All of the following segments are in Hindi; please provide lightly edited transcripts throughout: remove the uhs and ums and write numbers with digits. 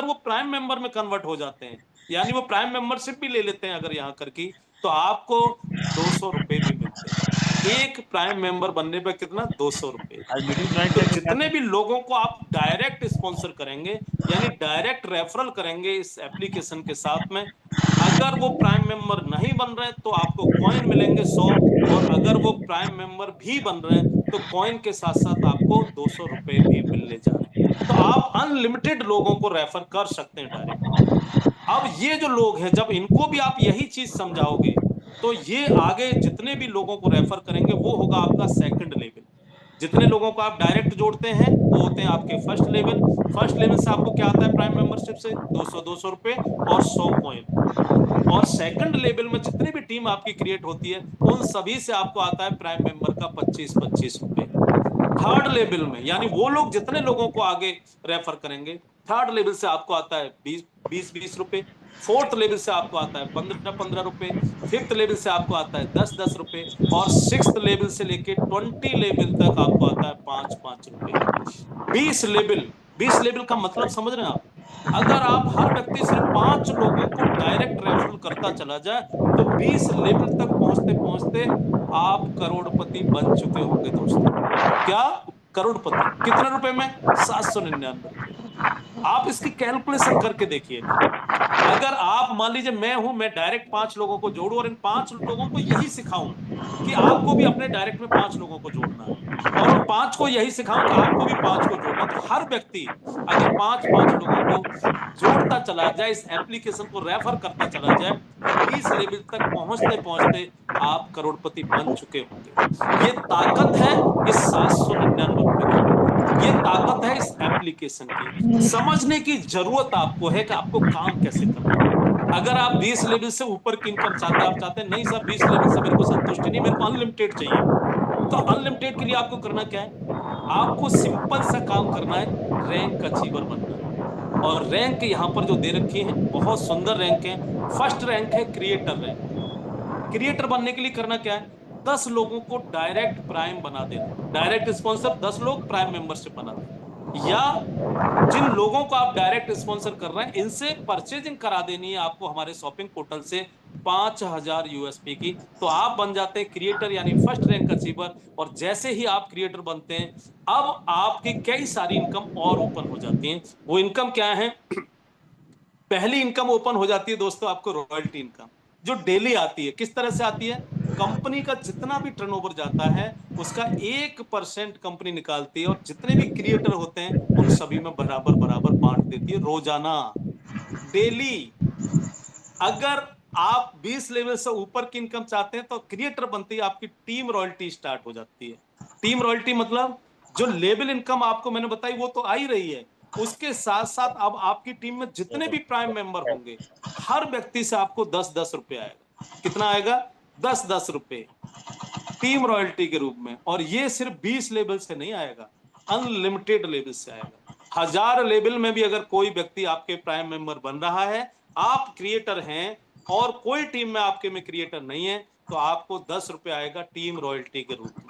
वो प्राइम मेंबर में कन्वर्ट हो जाते हैं, यानी वो प्राइम मेंबरशिप भी ले लेते हैं अगर यहाँ कर की, तो आपको 200 रुपए भी मिलते हैं। एक प्राइम मेंबर बनने पर कितना, 200 रुपए। आज मीटिंग ज्वाइन तो करके क्या? जितने भी लोगों को आप डायरेक्ट स्पॉन्सर करेंगे, यानी डायरेक्ट रेफरल करेंगे इस एप्लीकेशन के साथ में, अगर वो प्राइम मेंबर नहीं बन रहे तो आपको कॉइन मिलेंगे 100, और अगर वो प्राइम मेंबर भी बन रहे हैं तो कॉइन के साथ साथ आपको 200 रुपए भी मिलने जा रहे हैं। तो आप अनलिमिटेड लोगों को रेफर कर सकते हैं डायरेक्ट। अब ये जो लोग हैं, जब इनको भी आप यही चीज समझाओगे तो ये आगे जितने भी लोगों को रेफर करेंगे वो होगा आपका सेकंड लेवल। जितने लोगों को आप डायरेक्ट जोड़ते हैं वो होते हैं आपके फर्स्ट लेवल। फर्स्ट लेवल से आपको क्या आता है, प्राइम मेंबरशिप से 200 रुपए और 100 कॉइन। और सेकंड लेवल में जितनी भी टीम आपकी क्रिएट होती है उन सभी से आपको आता है प्राइम मेंबर का 25-25 रुपए। थर्ड लेवल में, यानी वो लोग जितने लोगों को आगे रेफर करेंगे, थर्ड लेवल से आपको आता है 20-20 रुपए। फोर्थ लेवल से आपको आता है 15-15 रुपए। फिफ्थ लेवल से आपको आता है 10-10 रुपए। और सिक्स्थ लेवल से लेके 20 लेवल तक आपको आता है 5-5 रुपए। 20 लेवल, 20 लेवल का मतलब समझ रहे हैं आप? अगर आप हर व्यक्ति सिर्फ 5 लोगों को डायरेक्ट रेफरल करता चला जाए तो 20 लेवल तक पहुंचते पहुंचते आप करोड़पति बन चुके होंगे दोस्तों। क्या, करोड़पति कितने रुपए में, 799 रुपए। आप इसकी कैलकुलेशन करके देखिए। अगर आप मान लीजिए मैं हूं, मैं डायरेक्ट 5 लोगों को जोड़ू और इन 5 लोगों को यही सिखाऊं कि आपको भी अपने डायरेक्ट में 5 लोगों को जोड़ना है, और उन 5 को यही सिखाऊं कि आपको भी 5 को जोड़ना है, तो हर व्यक्ति अगर 5-5 लोगों को जोड़ता चला जाए, इस एप्लीकेशन को रेफर करता चला जाए, तो 20 लेवल तक पहुंचते पहुंचते आप करोड़पति बन चुके होंगे। ये ताकत है इस 799 रुपए की भी, ये ताकत है इस एप्लीकेशन की। समझने की जरूरत आपको है कि आपको काम कैसे करना है। अगर आप 20 लेवल से ऊपर की इनकम चाहते हैं, आप चाहते हैं नहीं सर 20 लेवल से मेरे को संतुष्टि नहीं, मेरे को अनलिमिटेड चाहिए, तो अनलिमिटेड के लिए आपको करना क्या है, आपको सिंपल सा काम करना है, रैंक अचीवर बनना है। और रैंक यहां पर जो दे रखी है बहुत सुंदर रैंक है। फर्स्ट रैंक है क्रिएटर रैंक। क्रिएटर बनने के लिए करना क्या है, 10 लोगों को डायरेक्ट प्राइम बना देना, डायरेक्ट स्पॉन्सर 10 लोग प्राइम मेंबरशिप बना देना, या जिन लोगों को आप डायरेक्ट स्पॉन्सर कर रहे हैं इनसे परचेजिंग करा देनी है आपको हमारे शॉपिंग पोर्टल से 5000 यूएसपी की, तो आप बन जाते हैं क्रिएटर यानी फर्स्ट रैंक अचीवर। और जैसे ही आप क्रिएटर बनते हैं, अब आपकी कई सारी इनकम और ओपन हो जाती हैं। वो इनकम क्या है, पहली इनकम ओपन हो जाती है दोस्तों आपको रॉयल्टी इनकम, जो डेली आती है। किस तरह से आती है, कंपनी का जितना भी टर्नओवर जाता है उसका 1% कंपनी निकालती है, और जितने भी क्रिएटर होते हैं उन सभी में बराबर बराबर बांट देती है रोजाना, डेली। अगर आप 20 लेवल से ऊपर की इनकम चाहते हैं तो क्रिएटर बनती है आपकी टीम रॉयल्टी स्टार्ट हो जाती है। टीम रॉयल्टी मतलब जो लेवल इनकम आपको मैंने बताई वो तो आ ही रही है, उसके साथ साथ अब आपकी टीम में जितने भी प्राइम मेंबर होंगे हर व्यक्ति से आपको 10-10 रुपए आएगा। कितना आएगा, 10-10 रुपए टीम रॉयल्टी के रूप में। और ये सिर्फ 20 लेवल से नहीं आएगा, अनलिमिटेड लेवल से आएगा। 1000 लेवल में भी अगर कोई व्यक्ति आपके प्राइम मेंबर बन रहा है, आप क्रिएटर हैं और कोई टीम में आपके में क्रिएटर नहीं है, तो आपको 10 रुपए आएगा टीम रॉयल्टी के रूप में।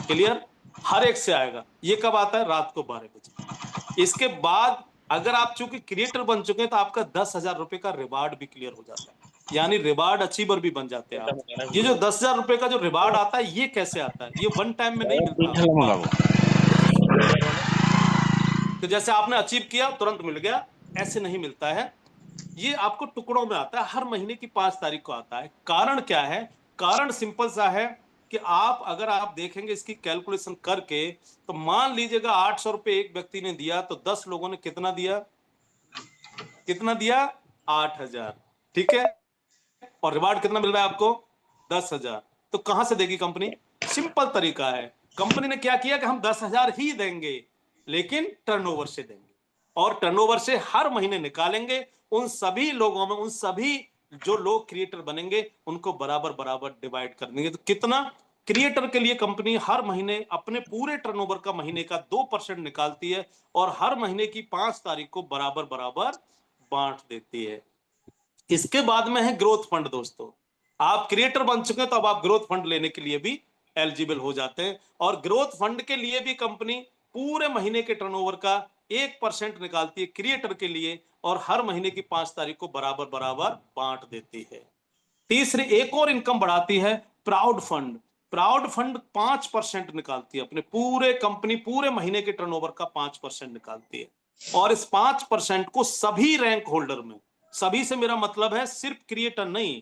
क्लियर, हर एक से आएगा। ये कब आता है, रात को 12 बजे। इसके बाद अगर आप चूंकि क्रिएटर बन चुके हैं तो आपका 10,000 रुपए का रिवार्ड भी क्लियर हो जाता है, यानी रिवार्ड अचीवर भी बन जाते हैं आप। ये जो 10,000 रुपए का जो रिवार्ड आता है ये कैसे आता है, ये वन टाइम में नहीं मिलता आपको। तो जैसे आपने अचीव किया तुरंत मिल गया, ऐसे नहीं मिलता है। ये आपको टुकड़ों में आता है, हर महीने की 5 तारीख को आता है। कारण क्या है, कारण सिंपल सा है कि आप अगर आप देखेंगे इसकी कैलकुलेशन करके, तो मान लीजिएगा 800 रुपए एक व्यक्ति ने दिया तो 10 लोगों ने कितना दिया, कितना दिया, 8,000। ठीक है, और रिवार्ड कितना मिल रहा है आपको, 10,000। तो कहां से देगी कंपनी, सिंपल तरीका है। कंपनी ने क्या किया कि हम 10,000 ही देंगे, लेकिन टर्नओवर से देंगे, और टर्नओवर से हर महीने निकालेंगे। उन सभी लोगों में, उन सभी जो लोग क्रिएटर बनेंगे उनको बराबर बराबर डिवाइड कर देंगे। तो कितना, क्रिएटर के लिए कंपनी हर महीने अपने पूरे टर्नओवर का महीने का 2% निकालती है, और हर महीने की 5 तारीख को बराबर बराबर बांट देती है। इसके बाद में है ग्रोथ फंड दोस्तों। आप क्रिएटर बन चुके हैं तो अब आप ग्रोथ फंड लेने के लिए भी एलिजिबल हो जाते हैं, और ग्रोथ फंड के लिए भी कंपनी पूरे महीने के टर्नओवर का 1% निकालती है क्रिएटर के लिए और हर महीने की 5 तारीख को बराबर बराबर बांट देती है। तीसरी एक और इनकम बढ़ाती है प्राउड फंड। प्राउड फंड 5% निकालती है, अपने पूरे कंपनी पूरे महीने के टर्नओवर का 5% निकालती है और इस 5% को सभी रैंक होल्डर में, सभी से मेरा मतलब है सिर्फ क्रिएटर नहीं,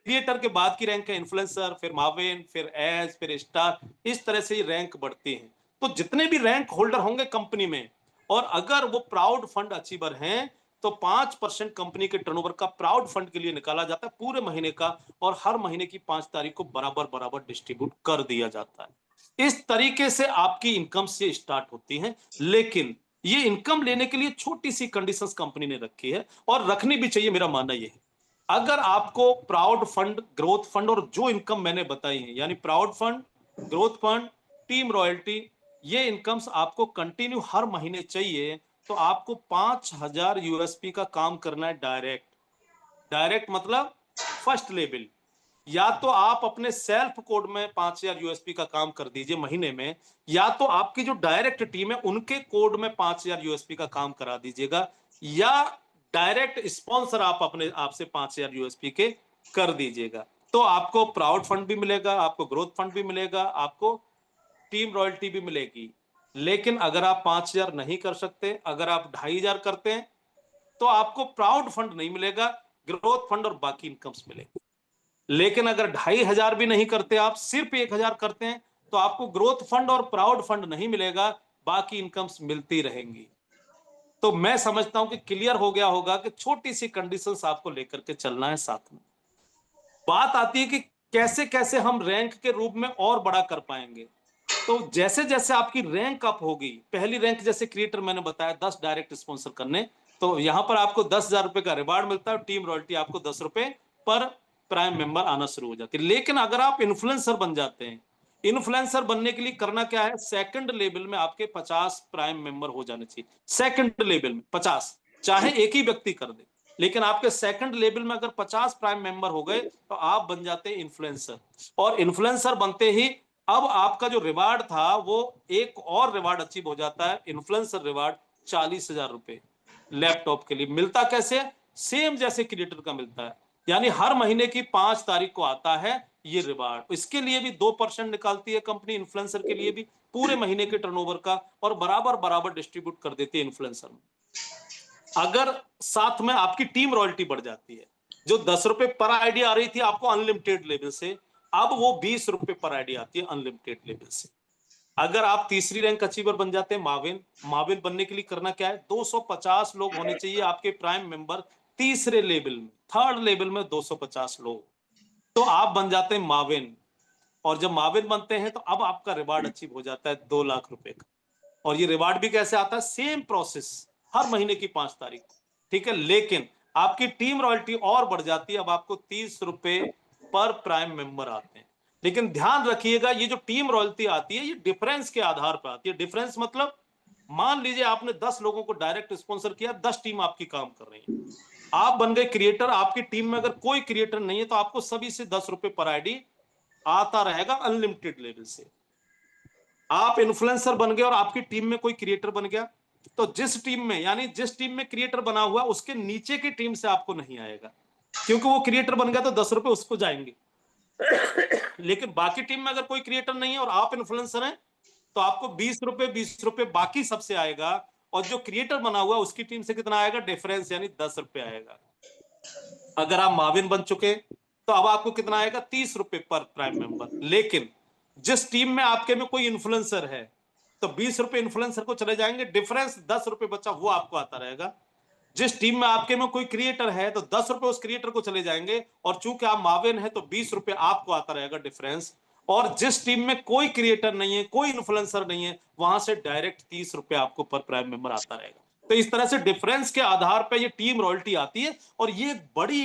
क्रिएटर के बाद की रैंक है इन्फ्लुएंसर, फिर मार्विन, फिर एज, फिर स्टार, इस तरह से ये रैंक बढ़ती है। तो जितने भी रैंक होल्डर होंगे कंपनी में और अगर वो प्राउड फंड अचीवर हैं तो 5% कंपनी के टर्नओवर का प्राउड फंड के लिए निकाला जाता है पूरे महीने का और हर महीने की 5 तारीख को बराबर बराबर डिस्ट्रीब्यूट कर दिया जाता है। इस तरीके से आपकी इनकम से स्टार्ट होती है, लेकिन ये इनकम लेने के लिए छोटी सी कंडीशंस कंपनी ने रखी है और रखनी भी चाहिए, मेरा मानना यह है। अगर आपको प्राउड फंड, ग्रोथ फंड और जो इनकम मैंने बताई है यानी proud fund, growth fund, team royalty, ये इनकम्स आपको कंटिन्यू हर महीने चाहिए तो आपको 5000 यूएसपी का काम करना है डायरेक्ट। डायरेक्ट मतलब फर्स्ट लेवल, या तो आप अपने सेल्फ कोड में 5000 यूएसपी का काम कर दीजिए महीने में, या तो आपकी जो डायरेक्ट टीम है उनके कोड में 5000 यूएसपी का काम करा दीजिएगा, या डायरेक्ट स्पॉन्सर आप अपने आप से 5000 यूएसपी के कर दीजिएगा। तो आपको प्राउड फंड भी मिलेगा, आपको ग्रोथ फंड भी मिलेगा, आपको टीम रॉयल्टी भी मिलेगी। लेकिन अगर आप 5000 नहीं कर सकते, अगर आप 2500 करते हैं तो आपको प्राउड फंड नहीं मिलेगा, ग्रोथ फंड और बाकी इनकम्स मिलेगी। लेकिन अगर 2500 भी नहीं करते, आप सिर्फ 1000 करते हैं तो आपको ग्रोथ फंड और प्राउड फंड नहीं मिलेगा, बाकी इनकम्स मिलती रहेंगी। तो मैं समझता हूं कि क्लियर हो गया होगा कि छोटी सी कंडीशंस आपको लेकर के चलना है साथ में। बात आती है कि कैसे कैसे हम रैंक के रूप में और बड़ा कर पाएंगे। तो जैसे जैसे आपकी रैंक अप होगी, पहली रैंक जैसे क्रिएटर मैंने बताया 10 डायरेक्ट स्पॉन्सर करने, तो यहां पर आपको 10,000 रुपए का रिवार्ड मिलता है, टीम रॉयल्टी आपको 10 रुपए पर प्राइम मेंबर आना शुरू हो जाती है। लेकिन अगर आप इन्फ्लुएंसर बन जाते हैं, इन्फ्लुएंसर बनने के लिए करना क्या है, सेकंड लेवल में आपके 50 प्राइम मेंबर हो जाने चाहिए। सेकंड लेवल में 50, चाहे एक ही व्यक्ति कर दे, लेकिन आपके सेकंड लेवल में अगर 50 प्राइम मेंबर हो गए तो आप बन जाते हैं इन्फ्लुएंसर। और इन्फ्लुएंसर बनते ही अब आपका जो रिवार्ड था वो एक और रिवार्ड अचीव हो जाता है, इन्फ्लुएंसर रिवार्ड 40,000 रुपए लैपटॉप के लिए। मिलता कैसे, सेम जैसे क्रिएटर का मिलता है, यानी हर महीने की 5 तारीख को आता है ये रिवार्ड। इसके लिए भी 2% निकालती है कंपनी, इन्फ्लुएंसर के लिए भी पूरे महीने के टर्नओवर का, और बराबर बराबर डिस्ट्रीब्यूट कर देती है इन्फ्लुएंसर में। अगर साथ में आपकी टीम रॉयल्टी बढ़ जाती है, जो 10 रुपए पर आईडी आ रही थी आपको अनलिमिटेड लेवल से, अब वो 20 रुपए पर आईडी आती है अनलिमिटेड लेवल से। अगर आप तीसरी रैंक अचीवर बन जाते हैं माविन, माविन बनने के लिए करना क्या है, 250 लोग होने चाहिए आपके प्राइम मेंबर तीसरे लेवल में, थर्ड लेवल में 250 लोग, तो आप बन जाते हैं माविन। और जब माविन बनते हैं तो अब आपका रिवार्ड अचीव हो जाता है 2 लाख रुपए का। और ये रिवार्ड भी कैसे आता है, सेम प्रोसेस, हर महीने की 5 तारीख को, ठीक है। लेकिन आपकी टीम रॉयल्टी और बढ़ जाती है, अब आपको 30 रुपए पर प्राइम मेंबर आते हैं। लेकिन ध्यान रखिएगा ये जो टीम रॉयल्टी आती है ये डिफरेंस के आधार पर आती है। डिफरेंस मतलब मान लीजिए आपने 10 लोगों को डायरेक्ट स्पॉन्सर किया, 10 टीम आपकी काम कर रही है, आप बन गए क्रिएटर, आपकी टीम में अगर कोई क्रिएटर नहीं है तो आपको सभी से 10 रुपए पर आईडी आता रहेगा अनलिमिटेड लेवल से। आप इन्फ्लुएंसर बन गए और आपकी टीम में कोई क्रिएटर बन गया, तो जिस टीम में, यानी जिस टीम में क्रिएटर बना हुआ उसके नीचे की टीम से आपको नहीं आएगा, क्योंकि वो क्रिएटर बन गया तो 10 रुपए उसको जाएंगे। लेकिन बाकी टीम में अगर कोई क्रिएटर नहीं है और आप इन्फ्लुएंसर हैं तो आपको 20 रुपए बाकी सबसे आएगा, और जो क्रिएटर बना हुआ उसकी टीम से कितना आएगा, डिफरेंस, यानी 10 रुपए आएगा। अगर आप माविन बन चुके तो अब आपको कितना आएगा, 30 रुपए पर प्राइम मेंबर। लेकिन जिस टीम में आपके में कोई इन्फ्लुएंसर है तो 20 रुपए इन्फ्लुएंसर को चले जाएंगे, डिफरेंस 10 रुपए बचा वो आपको आता रहेगा। जिस टीम में आपके में कोई क्रिएटर है तो 10 रुपए उस क्रिएटर को चले जाएंगे, और चूंकि आप माविन है तो 20 रुपए आपको आता रहेगा डिफरेंस। और जिस टीम में कोई क्रिएटर नहीं है, कोई इन्फ्लुएंसर नहीं है, वहां से डायरेक्ट 30 रुपए आपको पर प्राइम मेंबर आता रहेगा। तो इस तरह से डिफरेंस के आधार पर ये टीम रॉयल्टी आती है, और ये बड़ी